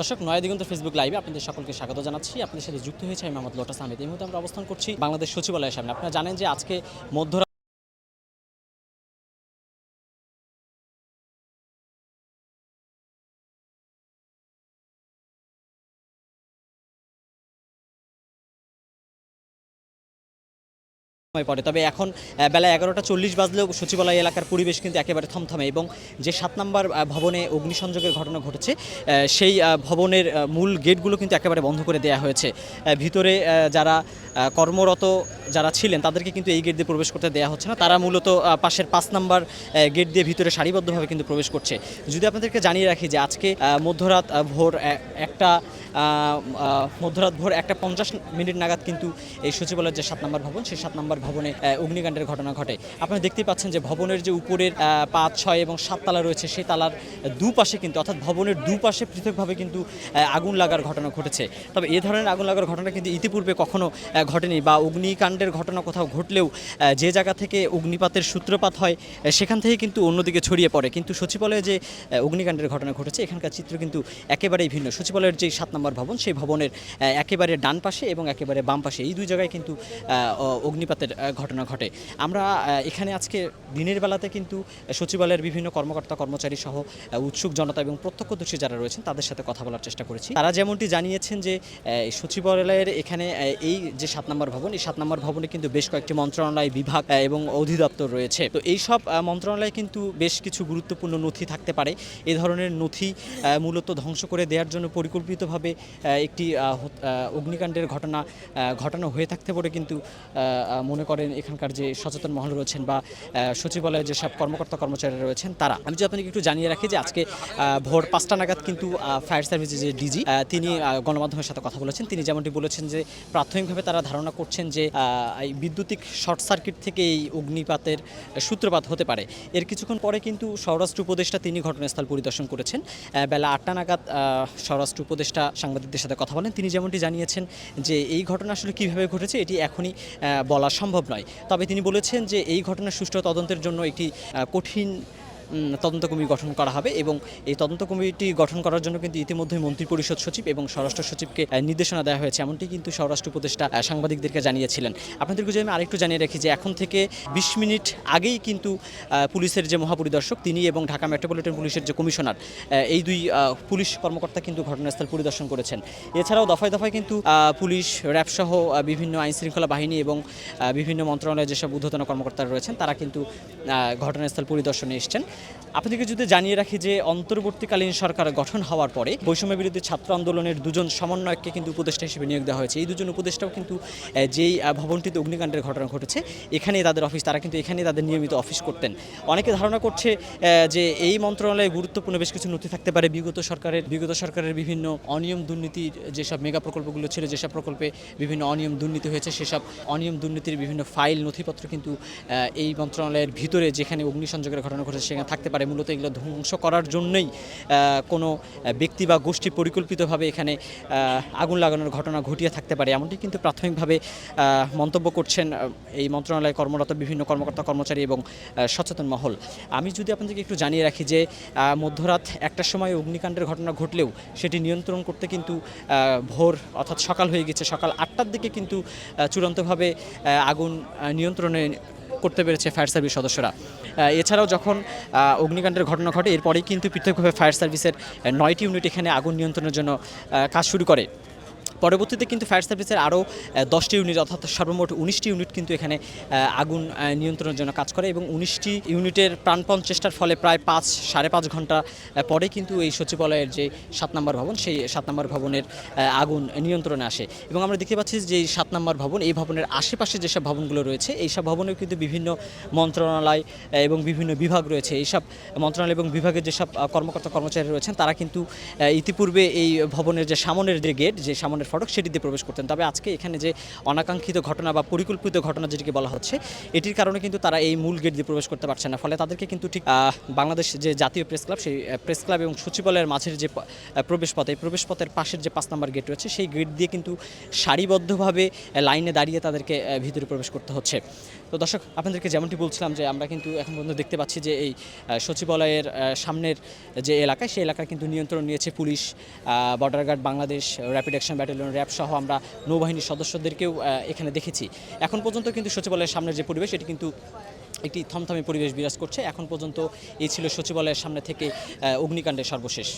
দর্শক নয়া দিগন্ত ফেসবুক লাইভে আপনাদের সকলকে স্বাগত জানাচ্ছি। আপনাদের সাথে যুক্ত হয়েছে আমি মোহাম্মদ লোটাস আহমেদ। এই মুহূর্তে আমরা অবস্থান করছি বাংলাদেশ সচিবালয়ের সামনে। আপনারা জানেন যে আজকে মধ্যরাত পড়ে, তবে এখন বেলা 11টা 40 বাজলেও সচিবালয় এলাকার পরিবেশ কিন্তু একেবারে থমথমে এবং যে 7 নম্বর ভবনে অগ্নিসংযোগের ঘটনা ঘটেছে সেই ভবনের মূল গেটগুলো কিন্তু একেবারে বন্ধ করে দেওয়া হয়েছে। ভিতরে যারা কর্মরত যারা ছিলেন তাদেরকে কিন্তু এই গেট দিয়ে প্রবেশ করতে দেওয়া হচ্ছে না। তারা মূলত পাশের 5 নম্বর গেট দিয়ে ভিতরে সারিবদ্ধভাবে কিন্তু প্রবেশ করছে। যদি আপনাদেরকে জানিয়ে রাখি যে আজকে মধ্যরাত ভোর 1:50 নাগাদ কিন্তু এই সচিবালয়ের যে 7 নম্বর ভবন সেই 7 নম্বর ভবনে অগ্নিকাণ্ডের ঘটনা ঘটে। আপনারা দেখতেই পাচ্ছেন যে ভবনের যে উপরের 5, 6 এবং 7 তালা রয়েছে সেই তালার দুপাশে কিন্তু অর্থাৎ ভবনের দুপাশে পৃথকভাবে কিন্তু আগুন লাগার ঘটনা ঘটেছে। তবে এই ধরনের আগুন লাগার ঘটনা কিন্তু ইতিপূর্বে কখনো ঘটেনি বা অগ্নিকাণ্ডের ঘটনা কোথাও ঘটলেও যে জায়গা থেকে অগ্নিপাতের সূত্রপাত হয় সেখান থেকে কিন্তু অন্যদিকে ছড়িয়ে পড়ে। কিন্তু সচিবালয়ে যে অগ্নিকাণ্ডের ঘটনা ঘটেছে এখানকার চিত্র কিন্তু একেবারেই ভিন্ন। সচিবালয়ের যে 7 নম্বর ভবন সেই ভবনের একেবারে ডান পাশে এবং একেবারে বাম পাশে এই দুই জায়গায় কিন্তু অগ্নিপাতের ঘটনা ঘটে। আমরা এখানে আজকে দিনের বেলাতে কিন্তু সচিবালয়ের বিভিন্ন কর্মকর্তা কর্মচারী সহ উৎসুক জনতা এবং প্রত্যক্ষদর্শী যারা রয়েছেন তাদের সাথে কথা বলার চেষ্টা করেছি। তারা যেমনটি জানিয়েছেন যে সচিবালয়ের এখানে এই যে 7 নম্বর ভবন এই 7 নম্বর ভবনে কিন্তু বেশ কয়েকটি মন্ত্রণালয় বিভাগ এবং অধিদপ্তর রয়েছে। তো এই সব মন্ত্রণালয়ে কিন্তু বেশ কিছু গুরুত্বপূর্ণ নথি থাকতে পারে। এই ধরনের নথি মূলত ধ্বংস করে দেওয়ার জন্য পরিকল্পিতভাবে একটি অগ্নিকাণ্ডের ঘটনা হয়ে থাকতে পারে কিন্তু মনে করেন এখানকার যে সচেতন মহল রয়েছেন বা সচিবালয়ের যেসব কর্মকর্তা কর্মচারীরা রয়েছেন তারা। আমি যদি আপনাকে একটু জানিয়ে রাখি যে আজকে ভোর 5টা নাগাদ কিন্তু ফায়ার সার্ভিসের যে ডিজি তিনি গণমাধ্যমের সাথে কথা বলেছেন। তিনি যেমনটি বলেছেন যে প্রাথমিকভাবে তারা ধারণা করছেন যে এই বৈদ্যুতিক শর্ট সার্কিট থেকে এই অগ্নিপাতের সূত্রপাত হতে পারে। এর কিছুক্ষণ পরে কিন্তু স্বরাষ্ট্র উপদেষ্টা তিনি ঘটনাস্থল পরিদর্শন করেছেন। বেলা 8টা নাগাদ স্বরাষ্ট্র উপদেষ্টা সাংবাদিকদের সাথে কথা বলেন। তিনি যেমনটি জানিয়েছেন যে এই ঘটনা আসলে কীভাবে ঘটেছে এটি এখনই বলা সম্ভব নয়। তবে তিনি বলেছেন যে এই ঘটনার সুষ্ঠু তদন্তের জন্য একটি কঠিন তদন্ত কমিটি গঠন করা হবে এবং এই তদন্ত কমিটি গঠন করার জন্য কিন্তু ইতিমধ্যে মন্ত্রিপরিষদ সচিব এবং স্বরাষ্ট্র সচিবকে নির্দেশনা দেওয়া হয়েছে, এমনটি কিন্তু স্বরাষ্ট্র উপদেষ্টা সাংবাদিকদেরকে জানিয়েছিলেন। আপনাদেরকে যদি আমি আরেকটু জানিয়ে রাখি যে এখন থেকে 20 মিনিট আগেই কিন্তু পুলিশের যে মহাপরিদর্শক তিনি এবং ঢাকা মেট্রোপলিটন পুলিশের যে কমিশনার এই দুই পুলিশ কর্মকর্তা কিন্তু ঘটনাস্থল পরিদর্শন করেছেন। এছাড়াও দফায় দফায় কিন্তু পুলিশ র্যাবসহ বিভিন্ন আইনশৃঙ্খলা বাহিনী এবং বিভিন্ন মন্ত্রণালয়ের যেসব ঊর্ধ্বতন কর্মকর্তারা রয়েছেন তারা কিন্তু ঘটনাস্থল পরিদর্শনে এসেছেন। আপনাদেরকে যদি জানিয়ে রাখি যে অন্তর্বর্তীকালীন সরকার গঠন হওয়ার পরে বৈষম্য বিরোধী ছাত্র আন্দোলনের দুজন সমন্বয়ককে কিন্তু উপদেষ্টা হিসেবে নিয়োগ দেওয়া হয়েছে। এই দুজন উপদেষ্টাও কিন্তু যেই ভবনটিতে অগ্নিকাণ্ডের ঘটনা ঘটেছে এখানেই তাদের অফিস, তারা কিন্তু এখানেই তাদের নিয়মিত অফিস করতেন। অনেকে ধারণা করছে যে এই মন্ত্রণালয়ে গুরুত্বপূর্ণ বেশ কিছু নথি থাকতে পারে বিগত সরকারের বিভিন্ন অনিয়ম দুর্নীতির যেসব মেগা প্রকল্পগুলো ছিল, যেসব প্রকল্পে বিভিন্ন অনিয়ম দুর্নীতি হয়েছে সেসব অনিয়ম দুর্নীতির বিভিন্ন ফাইল নথিপত্র কিন্তু এই মন্ত্রণালয়ের ভিতরে যেখানে অগ্নিসংযোগের ঘটনা ঘটেছে সেখানে থাকতে পারে। মূলত এগুলো ধ্বংস করার জন্যই কোনো ব্যক্তি বা গোষ্ঠী পরিকল্পিতভাবে এখানে আগুন লাগানোর ঘটনা ঘটিয়ে থাকতে পারে, এমনটি কিন্তু প্রাথমিকভাবে মন্তব্য করছেন এই মন্ত্রণালয়ে কর্মরত বিভিন্ন কর্মকর্তা কর্মচারী এবং সচেতন মহল। আমি যদি আপনাদেরকে একটু জানিয়ে রাখি যে মধ্যরাত 1টার সময় অগ্নিকাণ্ডের ঘটনা ঘটলেও সেটি নিয়ন্ত্রণ করতে কিন্তু ভোর অর্থাৎ সকাল হয়ে গেছে। সকাল 8টার দিকে কিন্তু চূড়ান্তভাবে আগুন নিয়ন্ত্রণে করতে পেরেছে ফায়ার সার্ভিস সদস্যরা। এছাড়াও যখন অগ্নিকাণ্ডের ঘটনা ঘটে এরপরেই কিন্তু পৃথকভাবে ফায়ার সার্ভিসের 9টি ইউনিট এখানে আগুন নিয়ন্ত্রণের জন্য কাজ শুরু করে। পরবর্তীতে কিন্তু ফায়ার সার্ভিসের আরও 10টি ইউনিট অর্থাৎ সর্বমোট 19টি ইউনিট কিন্তু এখানে আগুন নিয়ন্ত্রণের জন্য কাজ করে এবং 19টি ইউনিটের প্রাণপণ চেষ্টার ফলে প্রায় 5-5.5 ঘন্টা পরে কিন্তু এই সচিবালয়ের যে 7 নম্বর ভবন সেই 7 নম্বর ভবনের আগুন নিয়ন্ত্রণে আসে। এবং আমরা দেখতে পাচ্ছি যে এই 7 নম্বর ভবন এই ভবনের আশেপাশে যেসব ভবনগুলো রয়েছে এইসব ভবনেও কিন্তু বিভিন্ন মন্ত্রণালয় এবং বিভিন্ন বিভাগ রয়েছে। এইসব মন্ত্রণালয় এবং বিভাগের যেসব কর্মকর্তা কর্মচারী রয়েছেন তারা কিন্তু ইতিপূর্বে এই ভবনের যে সামনের যে গেট, যে সামনের গেটের ফটক সেটি দিয়ে প্রবেশ করতেন। তবে আজকে এখানে যে অনাকাঙ্ক্ষিত ঘটনা বা পরিকল্পিত ঘটনা যেটিকে বলা হচ্ছে, এটির কারণে কিন্তু তারা এই মূল গেট দিয়ে প্রবেশ করতে পারছে না। ফলে তাদেরকে কিন্তু ঠিক বাংলাদেশ যে জাতীয় প্রেস ক্লাব, সেই প্রেস ক্লাব এবং সচিবালয়ের মাঝের যে প্রবেশপথ, এই প্রবেশপথের পাশের যে 5 নম্বর গেট রয়েছে সেই গেট দিয়ে কিন্তু সারিবদ্ধভাবে লাইনে দাঁড়িয়ে তাদেরকে ভিতরে প্রবেশ করতে হচ্ছে। তো দর্শক, আপনাদেরকে যেমনটি বলছিলাম যে আমরা কিন্তু এখন পর্যন্ত দেখতে পাচ্ছি যে এই সচিবালয়ের সামনের যে এলাকায়, সেই এলাকায় কিন্তু নিয়ন্ত্রণ নিয়েছে police, border guard Bangladesh, rapid action battalion, RAB সহ আমরা নৌবাহিনীর সদস্যদেরকেও এখানে দেখেছি। এখন পর্যন্ত কিন্তু সচিবালয়ের সামনের যে পরিবেশ, এটি কিন্তু একটি থমথমে পরিবেশ বিরাজ করছে। এখন পর্যন্ত এই ছিল সচিবালয়ের সামনে থেকে অগ্নিকাণ্ডের সর্বশেষ।